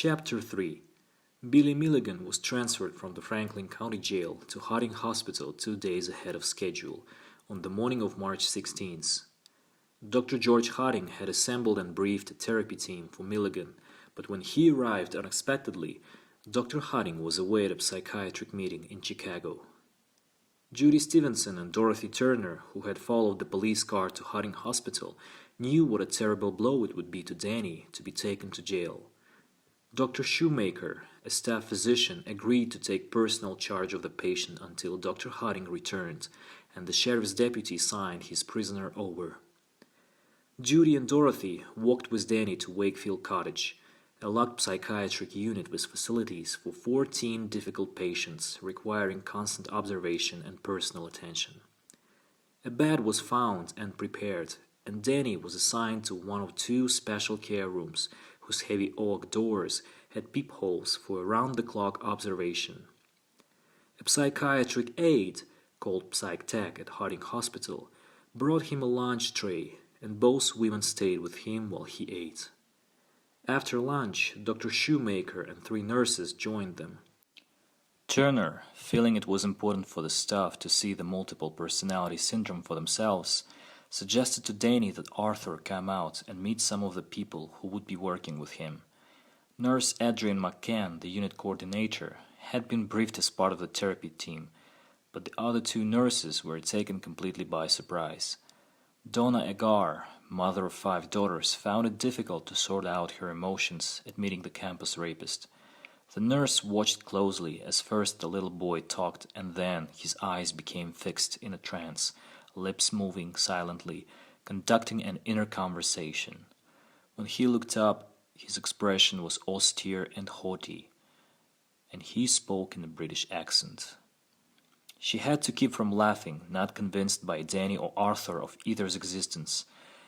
Chapter 3 Billy Milligan was transferred from the Franklin County Jail to Harding Hospital 2 days ahead of schedule, on the morning of March 16th. Dr. George Harding had assembled and briefed a therapy team for Milligan, but when he arrived unexpectedly, Dr. Harding was away at a psychiatric meeting in Chicago. Judy Stevenson and Dorothy Turner, who had followed the police car to Harding Hospital, knew what a terrible blow it would be to Danny to be taken to jail. Dr. Shoemaker, a staff physician, agreed to take personal charge of the patient until Dr. Harding returned, and the sheriff's deputy signed his prisoner over. Judy and Dorothy walked with Danny to Wakefield Cottage, a locked psychiatric unit with facilities for 14 difficult patients requiring constant observation and personal attention. A bed was found and prepared, and Danny was assigned to one of 2 special care rooms whose heavy oak doors had peepholes for around-the-clock observation. A psychiatric aide, called Psych Tech at Harding Hospital, brought him a lunch tray, and both women stayed with him while he ate. After lunch, Dr. Shoemaker and 3 nurses joined them. Turner, feeling it was important for the staff to see the multiple personality syndrome for themselves, suggested to Danny that Arthur come out and meet some of the people who would be working with him. Nurse Adrienne McCann, the unit coordinator, had been briefed as part of the therapy team, but the other 2 nurses were taken completely by surprise. Donna Agar, mother of 5 daughters, found it difficult to sort out her emotions at meeting the campus rapist. The nurse watched closely as first the little boy talked and then his eyes became fixed in a trance, lips moving silently, conducting an inner conversation. When he looked up, his expression was austere and haughty, and he spoke in a British accent. She had to keep from laughing, not convinced by Danny or Arthur of either's existence.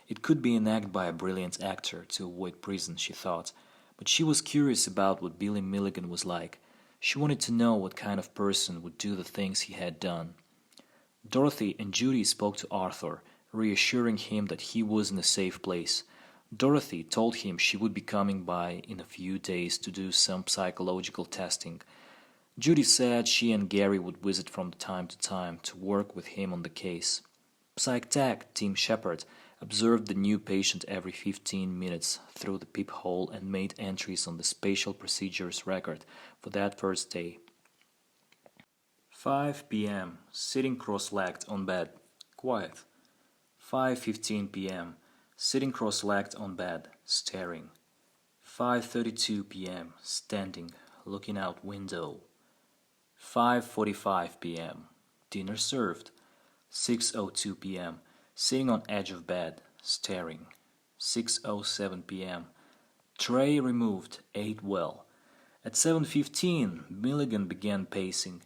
It could be an act by a brilliant actor to avoid prison, she thought, but she was curious about what Billy Milligan was like. She wanted to know what kind of person would do the things he had done. Dorothy and Judy spoke to Arthur, reassuring him that he was in a safe place. Dorothy told him she would be coming by in a few days to do some psychological testing. Judy said she and Gary would visit from time to time to work with him on the case. Psych Tech, Tim Shepard, observed the new patient every 15 minutes through the peephole and made entries on the spatial procedures record for that first day. 5 p.m. Sitting cross-legged on bed. Quiet. 5:15 p.m. Sitting cross-legged on bed, staring. 5:32 p.m. Standing, looking out window. 5:45 p.m. Dinner served. 6:02 p.m. Sitting on edge of bed, staring. 6:07 p.m. Tray removed, ate well. At 7:15, Milligan began pacing.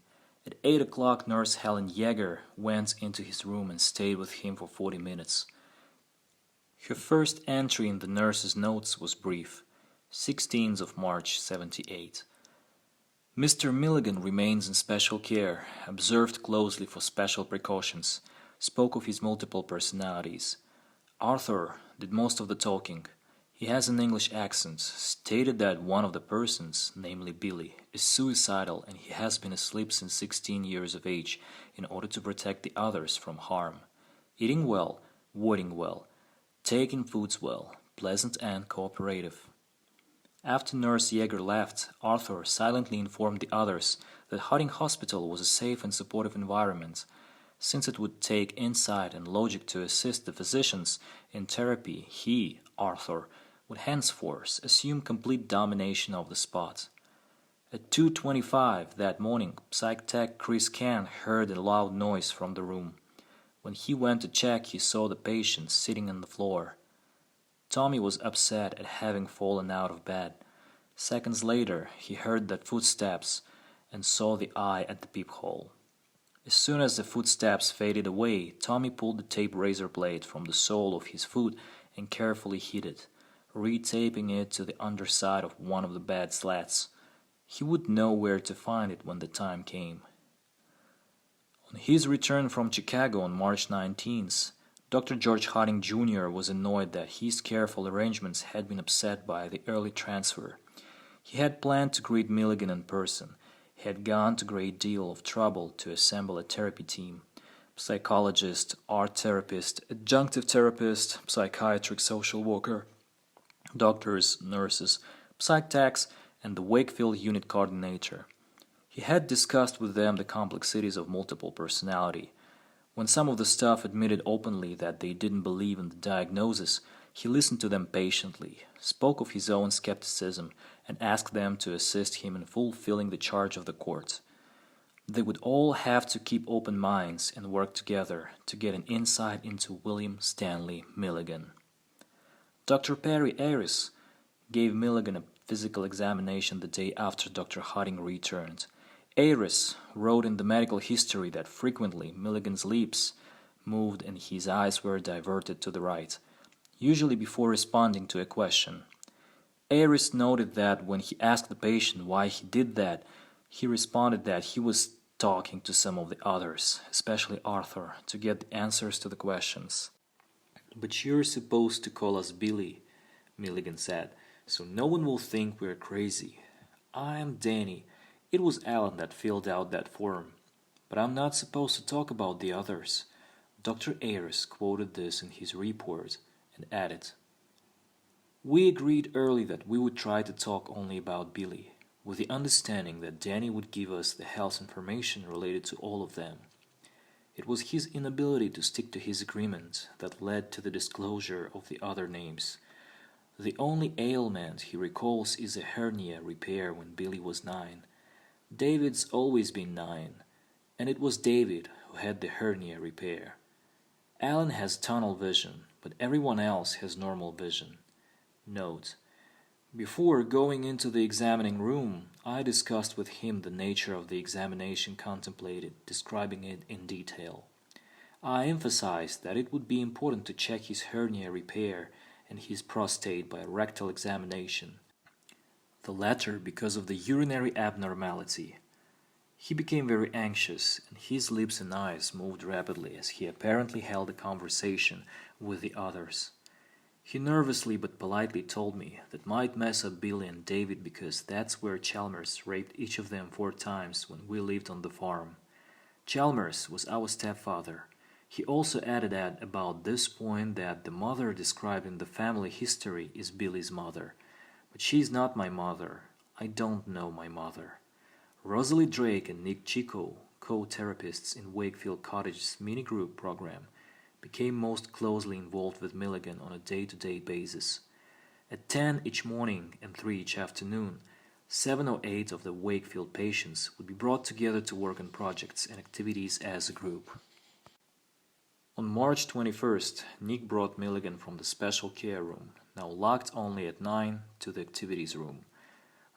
At 8 o'clock, Nurse Helen Yeager went into his room and stayed with him for 40 minutes. Her first entry in the nurse's notes was brief, 16th of March, 78. Mr. Milligan remains in special care, observed closely for special precautions, spoke of his multiple personalities. Arthur did most of the talking. He has an English accent, stated that one of the persons, namely Billy, is suicidal and he has been asleep since 16 years of age in order to protect the others from harm. Eating well, wording well, taking foods well, pleasant and cooperative. After Nurse Yeager left, Arthur silently informed the others that Harding Hospital was a safe and supportive environment. Since it would take insight and logic to assist the physicians in therapy, he, Arthur, would henceforth assume complete domination of the spot. At 2:25 that morning, Psych Tech Chris Kahn heard a loud noise from the room. When he went to check, he saw the patient sitting on the floor. Tommy was upset at having fallen out of bed. Seconds later, he heard the footsteps and saw the eye at the peephole. As soon as the footsteps faded away, Tommy pulled the tape razor blade from the sole of his foot and carefully hid it, retaping it to the underside of one of the bed slats. He would know where to find it when the time came. On his return from Chicago on March 19th, Dr. George Harding Jr. was annoyed that his careful arrangements had been upset by the early transfer. He had planned to greet Milligan in person. He had gone to a great deal of trouble to assemble a therapy team: psychologist, art therapist, adjunctive therapist, psychiatric social worker, doctors, nurses, psych techs, and the Wakefield unit coordinator. He had discussed with them the complexities of multiple personality. When some of the staff admitted openly that they didn't believe in the diagnosis, he listened to them patiently, spoke of his own skepticism, and asked them to assist him in fulfilling the charge of the court. They would all have to keep open minds and work together to get an insight into William Stanley Milligan. Dr. Perry Ayres gave Milligan a physical examination the day after Dr. Harding returned. Ayres wrote in the medical history that frequently Milligan's lips moved and his eyes were diverted to the right, usually before responding to a question. Ayres noted that when he asked the patient why he did that, he responded that he was talking to some of the others, especially Arthur, to get the answers to the questions. "But you're supposed to call us Billy," Milligan said, "so no one will think we're crazy. I am Danny. It was Alan that filled out that form. But I'm not supposed to talk about the others." Dr. Ayres quoted this in his report and added, "We agreed early that we would try to talk only about Billy, with the understanding that Danny would give us the health information related to all of them. It was his inability to stick to his agreement that led to the disclosure of the other names. The only ailment he recalls is a hernia repair when Billy was 9. David's always been 9, and it was David who had the hernia repair. Alan has tunnel vision, but everyone else has normal vision." Note: before going into the examining room, I discussed with him the nature of the examination contemplated, describing it in detail. I emphasized that it would be important to check his hernia repair and his prostate by a rectal examination, the latter because of the urinary abnormality. He became very anxious, and his lips and eyes moved rapidly as he apparently held a conversation with the others. He nervously but politely told me that might mess up Billy and David because that's where Chalmers raped each of them 4 times when we lived on the farm. Chalmers was our stepfather. He also added at about this point that the mother described in the family history is Billy's mother. But she's not my mother. I don't know my mother. Rosalie Drake and Nick Chico, co-therapists in Wakefield Cottage's mini-group program, became most closely involved with Milligan on a day-to-day basis. At 10 each morning and 3 each afternoon, 7 or 8 of the Wakefield patients would be brought together to work on projects and activities as a group. On March 21st, Nick brought Milligan from the special care room, now locked only at 9, to the activities room.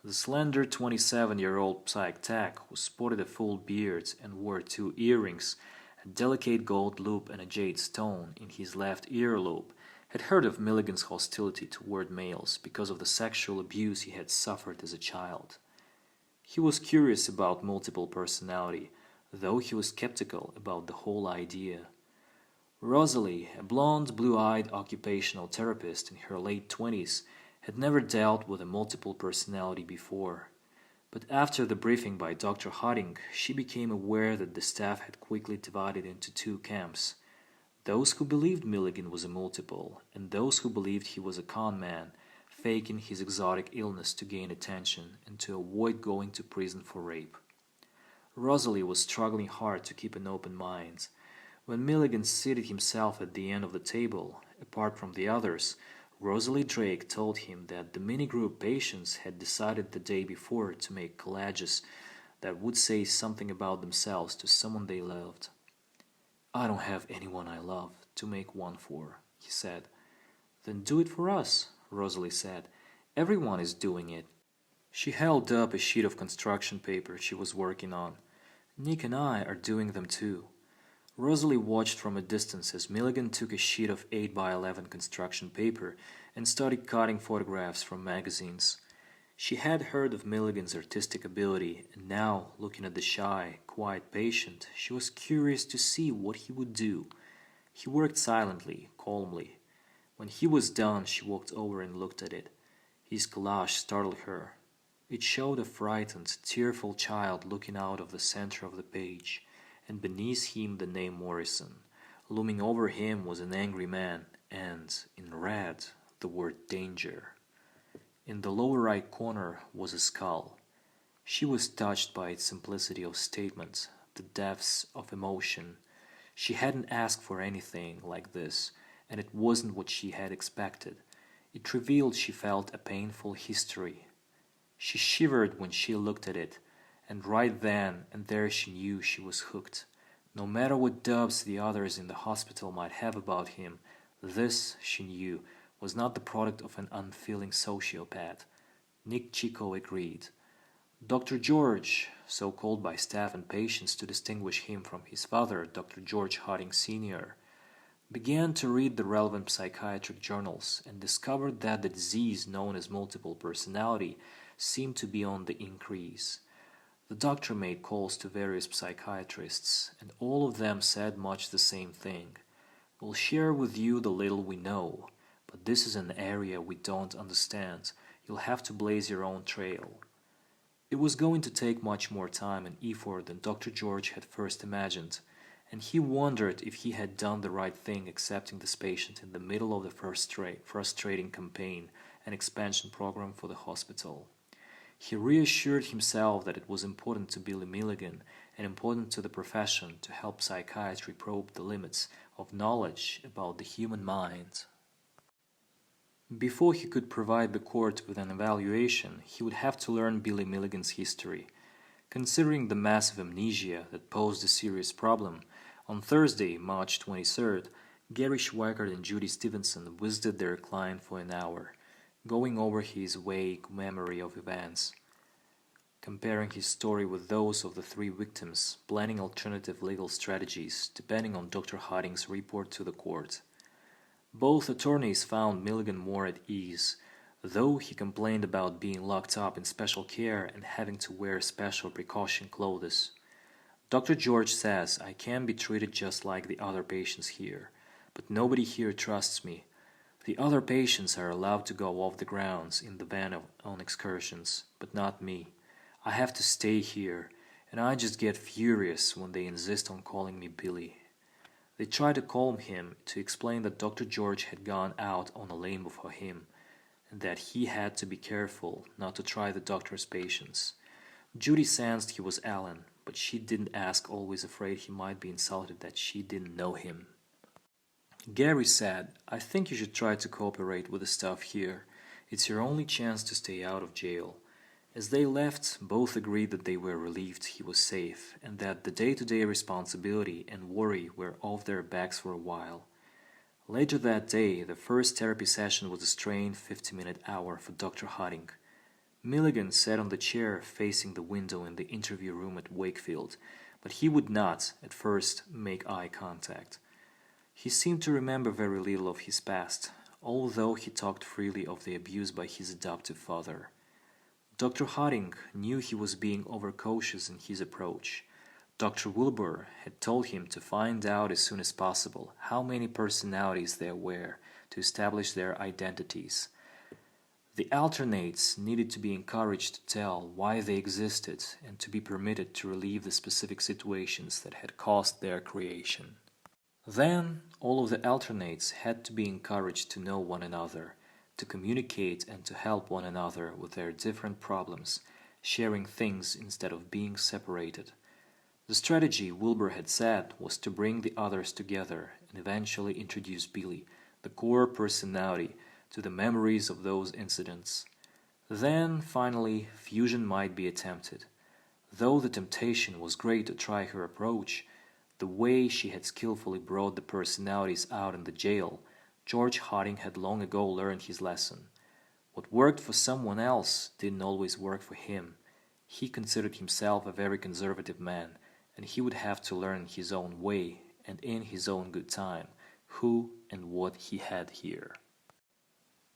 The slender 27-year-old psych tech, who sported a full beard and wore 2 earrings, a delicate gold loop and a jade stone in his left earlobe, had heard of Milligan's hostility toward males because of the sexual abuse he had suffered as a child. He was curious about multiple personality, though he was skeptical about the whole idea. Rosalie, a blonde, blue-eyed occupational therapist in her late 20s, had never dealt with a multiple personality before. But after the briefing by Dr. Harding, she became aware that the staff had quickly divided into 2 camps: those who believed Milligan was a multiple, and those who believed he was a con man, faking his exotic illness to gain attention and to avoid going to prison for rape. Rosalie was struggling hard to keep an open mind. When Milligan seated himself at the end of the table, apart from the others, Rosalie Drake told him that the mini-group patients had decided the day before to make collages that would say something about themselves to someone they loved. "I don't have anyone I love to make one for," he said. "Then do it for us," Rosalie said. "Everyone is doing it." She held up a sheet of construction paper she was working on. "Nick and I are doing them too." Rosalie watched from a distance as Milligan took a sheet of 8 by 11 construction paper and started cutting photographs from magazines. She had heard of Milligan's artistic ability, and now, looking at the shy, quiet patient, she was curious to see what he would do. He worked silently, calmly. When he was done, she walked over and looked at it. His collage startled her. It showed a frightened, tearful child looking out of the center of the page, and beneath him the name Morrison. Looming over him was an angry man, and, in red, the word danger. In the lower right corner was a skull. She was touched by its simplicity of statement, the depths of emotion. She hadn't asked for anything like this, and it wasn't what she had expected. It revealed she felt a painful history. She shivered when she looked at it, and right then and there she knew she was hooked. No matter what doubts the others in the hospital might have about him, this, she knew, was not the product of an unfeeling sociopath. Nick Chico agreed. Dr. George, so called by staff and patients to distinguish him from his father, Dr. George Harding Sr., began to read the relevant psychiatric journals and discovered that the disease known as multiple personality seemed to be on the increase. The doctor made calls to various psychiatrists, and all of them said much the same thing. We'll share with you the little we know, but this is an area we don't understand. You'll have to blaze your own trail. It was going to take much more time and effort than Dr. George had first imagined, and he wondered if he had done the right thing accepting this patient in the middle of the frustrating campaign and expansion program for the hospital. He reassured himself that it was important to Billy Milligan and important to the profession to help psychiatry probe the limits of knowledge about the human mind. Before he could provide the court with an evaluation, he would have to learn Billy Milligan's history. Considering the massive amnesia that posed a serious problem, on Thursday, March 23rd, Gary Schweikart and Judy Stevenson visited their client for an hour, going over his vague memory of events, comparing his story with those of the three victims, planning alternative legal strategies depending on Dr. Harding's report to the court. Both attorneys found Milligan more at ease, though he complained about being locked up in special care and having to wear special precaution clothes. Dr. George says I can be treated just like the other patients here, but nobody here trusts me. The other patients are allowed to go off the grounds in the van on excursions, but not me. I have to stay here, and I just get furious when they insist on calling me Billy. They tried to calm him to explain that Dr. George had gone out on a limb for him, and that he had to be careful not to try the doctor's patience. Judy sensed he was Alan, but she didn't ask, always afraid he might be insulted that she didn't know him. Gary said, I think you should try to cooperate with the staff here. It's your only chance to stay out of jail. As they left, both agreed that they were relieved he was safe and that the day-to-day responsibility and worry were off their backs for a while. Later that day, the first therapy session was a strained 50-minute hour for Dr. Harding. Milligan sat on the chair facing the window in the interview room at Wakefield, but he would not, at first, make eye contact. He seemed to remember very little of his past, although he talked freely of the abuse by his adoptive father. Dr. Harding knew he was being overcautious in his approach. Dr. Wilbur had told him to find out as soon as possible how many personalities there were to establish their identities. The alternates needed to be encouraged to tell why they existed and to be permitted to relieve the specific situations that had caused their creation. Then, all of the alternates had to be encouraged to know one another, to communicate and to help one another with their different problems, sharing things instead of being separated. The strategy, Wilbur had said, was to bring the others together and eventually introduce Billy, the core personality, to the memories of those incidents. Then, finally, fusion might be attempted. Though the temptation was great to try her approach, the way she had skillfully brought the personalities out in the jail, George Harding had long ago learned his lesson. What worked for someone else didn't always work for him. He considered himself a very conservative man, and he would have to learn his own way and in his own good time who and what he had here.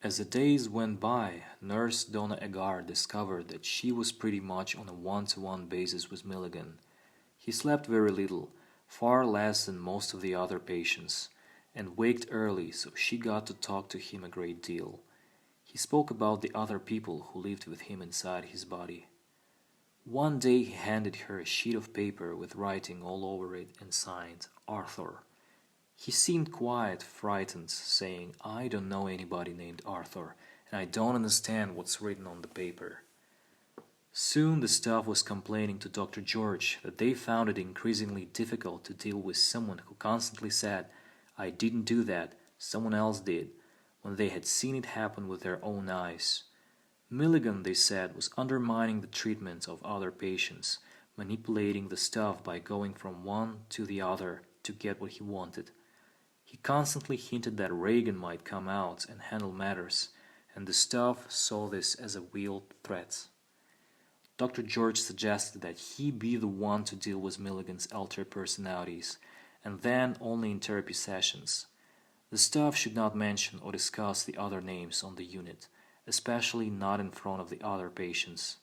As the days went by, Nurse Donna Agar discovered that she was pretty much on a one-to-one basis with Milligan. He slept very little, far less than most of the other patients, and waked early, so she got to talk to him a great deal. He He spoke about the other people who lived with him inside his body. One day he handed her a sheet of paper with writing all over it and signed Arthur. He seemed quite frightened, saying, "I don't know anybody named Arthur, and I don't understand what's written on the paper." Soon the staff was complaining to Dr. George that they found it increasingly difficult to deal with someone who constantly said, "I didn't do that, someone else did," when they had seen it happen with their own eyes. Milligan, they said, was undermining the treatment of other patients, manipulating the staff by going from one to the other to get what he wanted. He constantly hinted that Reagan might come out and handle matters, and the staff saw this as a veiled threat. Dr. George suggested that he be the one to deal with Milligan's altered personalities, and then only in therapy sessions. The staff should not mention or discuss the other names on the unit, especially not in front of the other patients.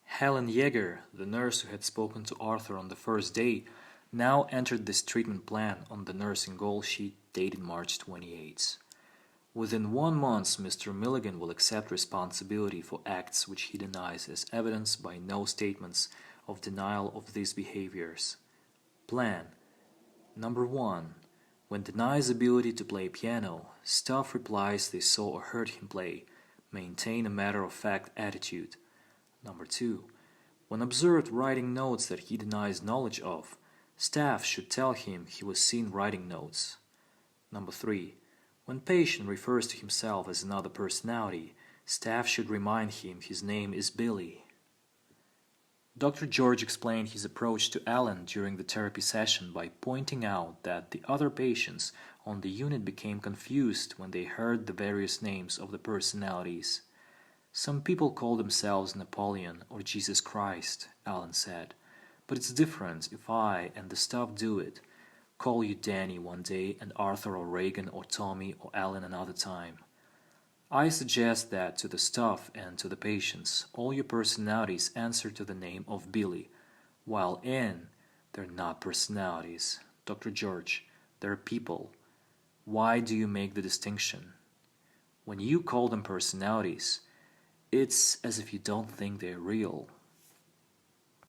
Helen Yeager, the nurse who had spoken to Arthur on the first day, now entered this treatment plan on the nursing goal sheet dated March 28. Within 1 month, Mr. Milligan will accept responsibility for acts which he denies as evidenced by no statements of denial of these behaviors. Plan. Number 1. When denies ability to play piano, staff replies they saw or heard him play. Maintain a matter-of-fact attitude. Number 2. When observed writing notes that he denies knowledge of, staff should tell him he was seen writing notes. Number 3. When patient refers to himself as another personality, staff should remind him his name is Billy. Dr. George explained his approach to Alan during the therapy session by pointing out that the other patients on the unit became confused when they heard the various names of the personalities. "Some people call themselves Napoleon or Jesus Christ," Alan said, "but it's different if I and the staff do it. Call you Danny one day and Arthur or Reagan or Tommy or Alan another time. I suggest that to the staff and to the patients, all your personalities answer to the name of Billy, while they're not personalities. Dr. George, they're people. Why do you make the distinction? When you call them personalities, it's as if you don't think they're real.